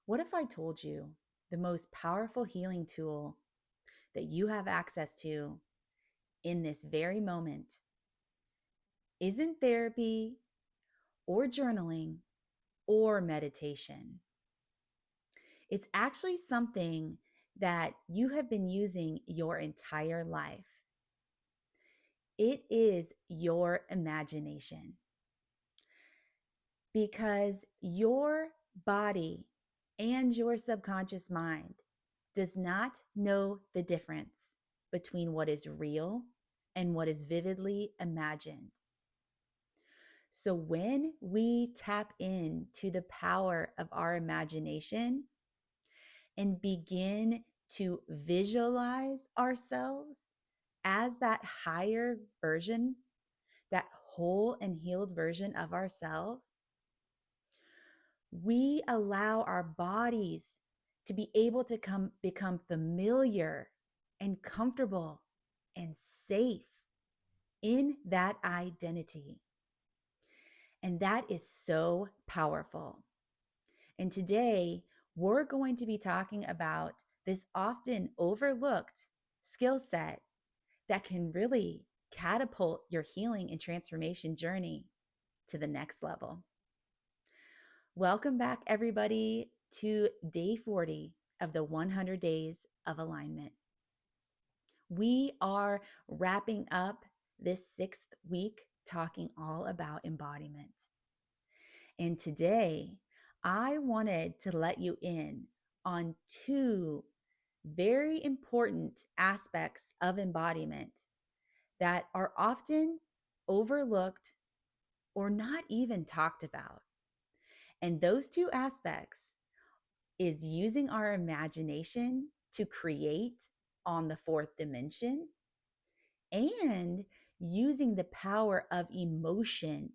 What if I told you the most powerful healing tool that you have access to in this very moment isn't therapy or journaling or meditation? It's actually something that you have been using your entire life. It is your imagination, because your body and your subconscious mind does not know the difference between what is real and what is vividly imagined. So when we tap into the power of our imagination and begin to visualize ourselves as that higher version, that whole and healed version of ourselves, we allow our bodies to be able to become familiar and comfortable and safe in that identity. And that is so powerful. And today, we're going to be talking about this often overlooked skill set that can really catapult your healing and transformation journey to the next level. Welcome back, everybody, to day 40 of the 100 Days of Alignment. We are wrapping up this 6th week talking all about embodiment. And today, I wanted to let you in on two very important aspects of embodiment that are often overlooked or not even talked about. And those two aspects is using our imagination to create on the 4th dimension and using the power of emotion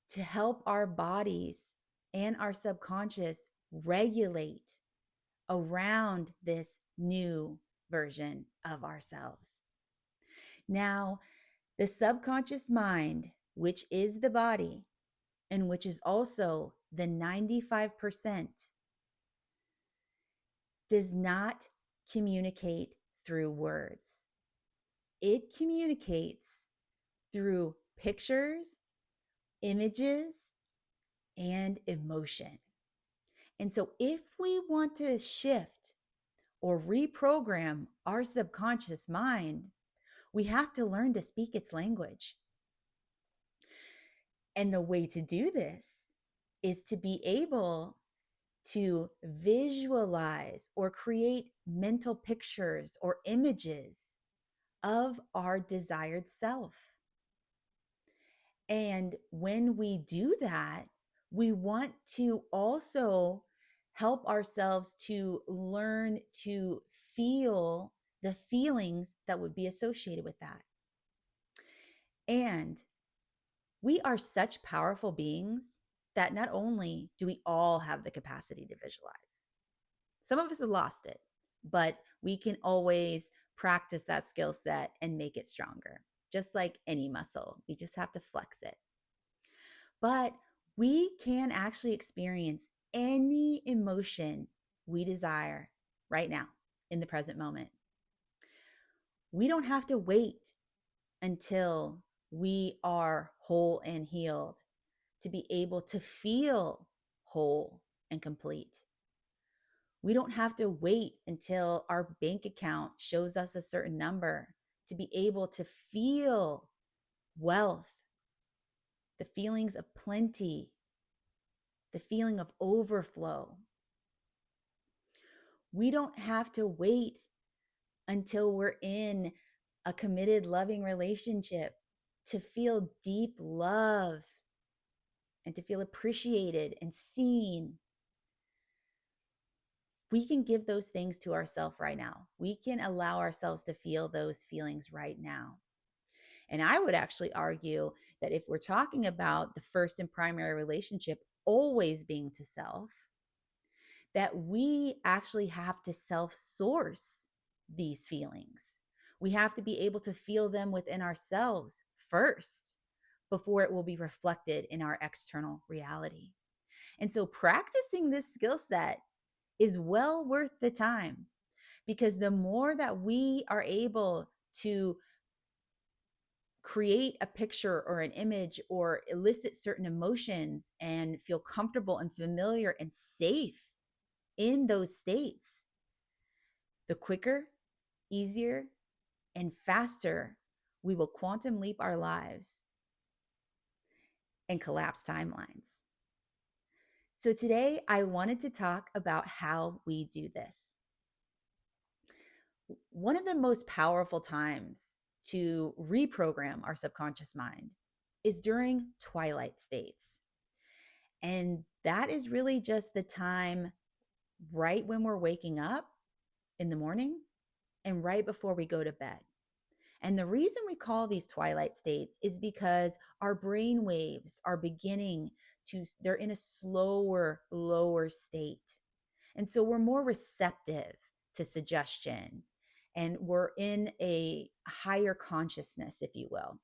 to help our bodies and our subconscious regulate around this new version of ourselves. Now, the subconscious mind, which is the body and which is also the 95%, does not communicate through words. It communicates through pictures, images, and emotion. And so if we want to shift or reprogram our subconscious mind, we have to learn to speak its language. And the way to do this is to be able to visualize or create mental pictures or images of our desired self. And when we do that, we want to also help ourselves to learn to feel the feelings that would be associated with that. And we are such powerful beings that not only do we all have the capacity to visualize, some of us have lost it, but we can always practice that skill set and make it stronger. Just like any muscle, we just have to flex it. But we can actually experience any emotion we desire right now in the present moment. We don't have to wait until we are whole and healed to be able to feel whole and complete. We don't have to wait until our bank account shows us a certain number to be able to feel wealth, the feelings of plenty, the feeling of overflow. We don't have to wait until we're in a committed, loving relationship to feel deep love and to feel appreciated and seen. We can give those things to ourselves right now. We can allow ourselves to feel those feelings right now. And I would actually argue that if we're talking about the first and primary relationship always being to self, that we actually have to self-source these feelings. We have to be able to feel them within ourselves first before it will be reflected in our external reality. And so practicing this skill set is well worth the time, because the more that we are able to create a picture or an image or elicit certain emotions and feel comfortable and familiar and safe in those states, the quicker, easier, and faster we will quantum leap our lives and collapse timelines. So today I wanted to talk about how we do this. One of the most powerful times to reprogram our subconscious mind is during twilight states. And that is really just the time right when we're waking up in the morning and right before we go to bed. And the reason we call these twilight states is because our brain waves are beginning they're in a slower, lower state. And so we're more receptive to suggestion, and we're in a higher consciousness, if you will.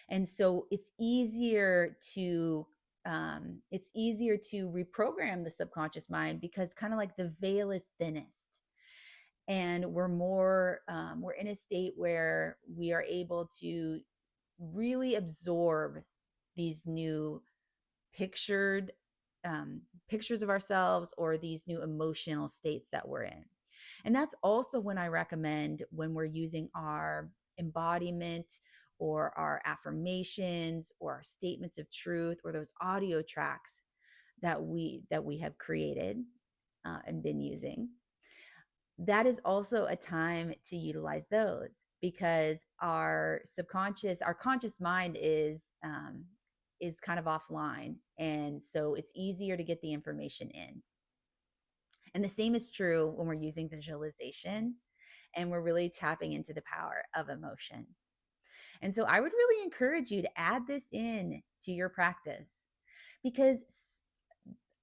And so it's easier to reprogram the subconscious mind, because kind of like the veil is thinnest, and we're in a state where we are able to really absorb these new pictured pictures of ourselves, or these new emotional states that we're in. And that's also when I recommend, when we're using our embodiment or our affirmations or our statements of truth, or those audio tracks that we have created and been using, that is also a time to utilize those, because our conscious mind is kind of offline, and so it's easier to get the information in. And the same is true when we're using visualization and we're really tapping into the power of emotion. And so I would really encourage you to add this in to your practice, because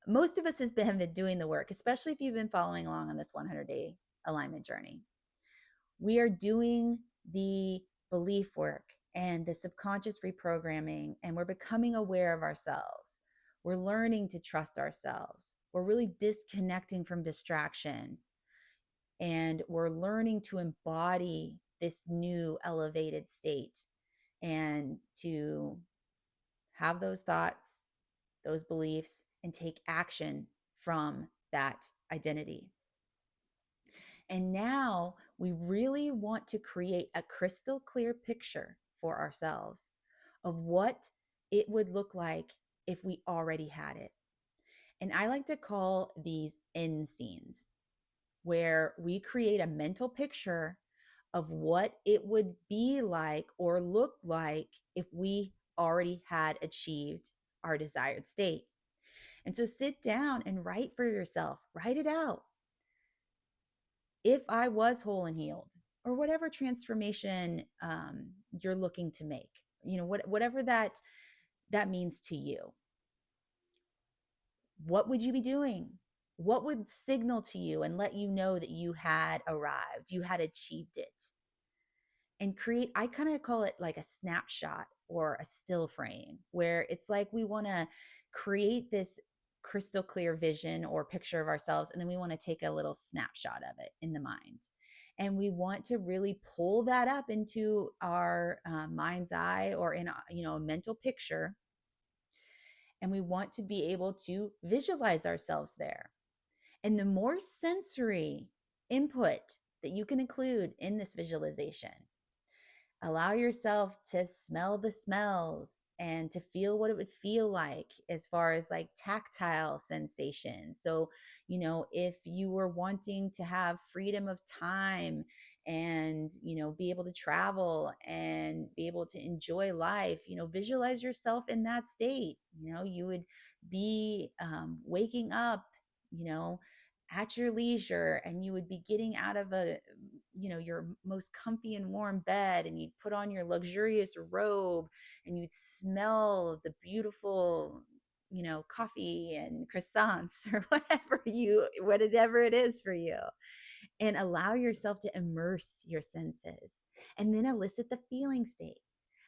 most of us have been doing the work, especially if you've been following along on this 100-day alignment journey. We are doing the belief work and the subconscious reprogramming, and we're becoming aware of ourselves. We're learning to trust ourselves. We're really disconnecting from distraction, and we're learning to embody this new elevated state, and to have those thoughts, those beliefs, and take action from that identity. And now we really want to create a crystal clear picture for ourselves of what it would look like if we already had it. And I like to call these end scenes, where we create a mental picture of what it would be like or look like if we already had achieved our desired state. And so sit down and write for yourself, write it out. If I was whole and healed, or whatever transformation you're looking to make, whatever that means to you, what would you be doing? What would signal to you and let you know that you had arrived, you had achieved it? And I kind of call it like a snapshot or a still frame, where it's like we want to create this crystal clear vision or picture of ourselves, and then we want to take a little snapshot of it in the mind. And we want to really pull that up into our mind's eye, or in a mental picture. And we want to be able to visualize ourselves there. And the more sensory input that you can include in this visualization, allow yourself to smell the smells and to feel what it would feel like, as far as like tactile sensations. So, if you were wanting to have freedom of time and, be able to travel and be able to enjoy life, visualize yourself in that state. You would be waking up, at your leisure, and you would be getting out of your most comfy and warm bed, and you'd put on your luxurious robe, and you'd smell the beautiful coffee and croissants, or whatever it is for you, and allow yourself to immerse your senses, and then elicit the feeling state.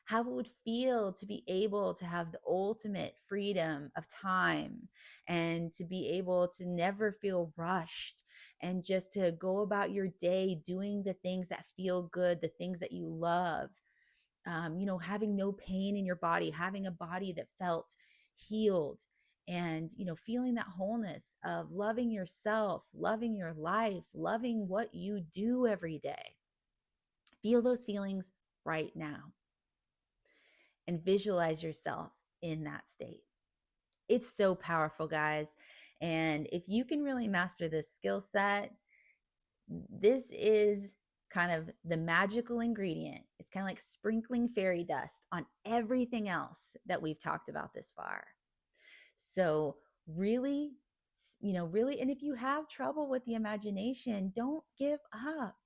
how it would feel to be able to have the ultimate freedom of time and to be able to never feel rushed and just to go about your day doing the things that feel good, the things that you love. Having no pain in your body, having a body that felt healed, and feeling that wholeness of loving yourself, loving your life, loving what you do every day. Feel those feelings right now and visualize yourself in that state. It's so powerful, guys. And if you can really master this skill set, this is kind of the magical ingredient. It's kind of like sprinkling fairy dust on everything else that we've talked about this far. So, really, really, and if you have trouble with the imagination, don't give up.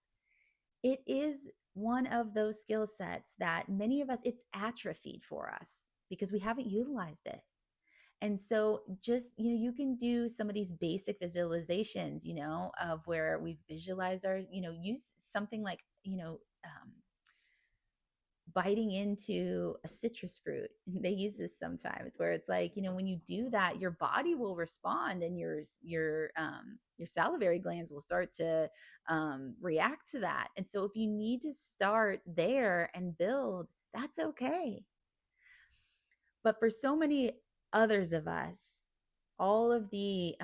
It is one of those skill sets that many of us, it's atrophied for us because we haven't utilized it. And so just, you can do some of these basic visualizations, of where we visualize our, use something like, biting into a citrus fruit. They use this sometimes where it's like, when you do that, your body will respond and your salivary glands will start to react to that. And so if you need to start there and build, that's okay. But for so many others of us, all of the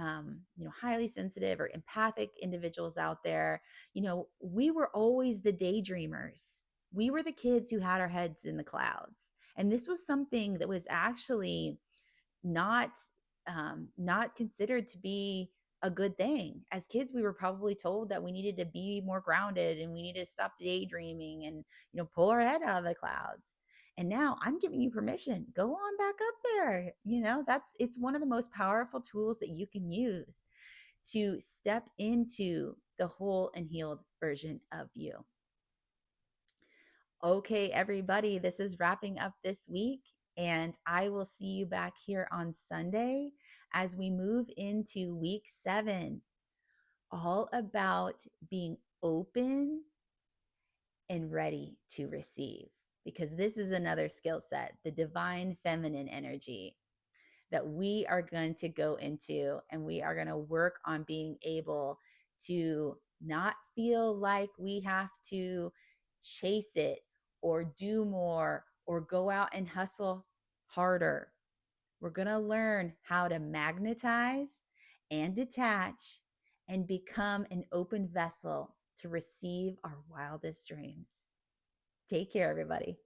highly sensitive or empathic individuals out there, we were always the daydreamers. We were the kids who had our heads in the clouds. And this was something that was actually not not considered to be a good thing. As kids, we were probably told that we needed to be more grounded and we need to stop daydreaming and pull our head out of the clouds. And now I'm giving you permission. Go on back up there. It's one of the most powerful tools that you can use to step into the whole and healed version of you. Okay, everybody, this is wrapping up this week, and I will see you back here on Sunday as we move into week 7, all about being open and ready to receive, because this is another skill set, the divine feminine energy that we are going to go into, and we are going to work on being able to not feel like we have to chase it or do more or go out and hustle harder. We're going to learn how to magnetize and detach and become an open vessel to receive our wildest dreams. Take care, everybody.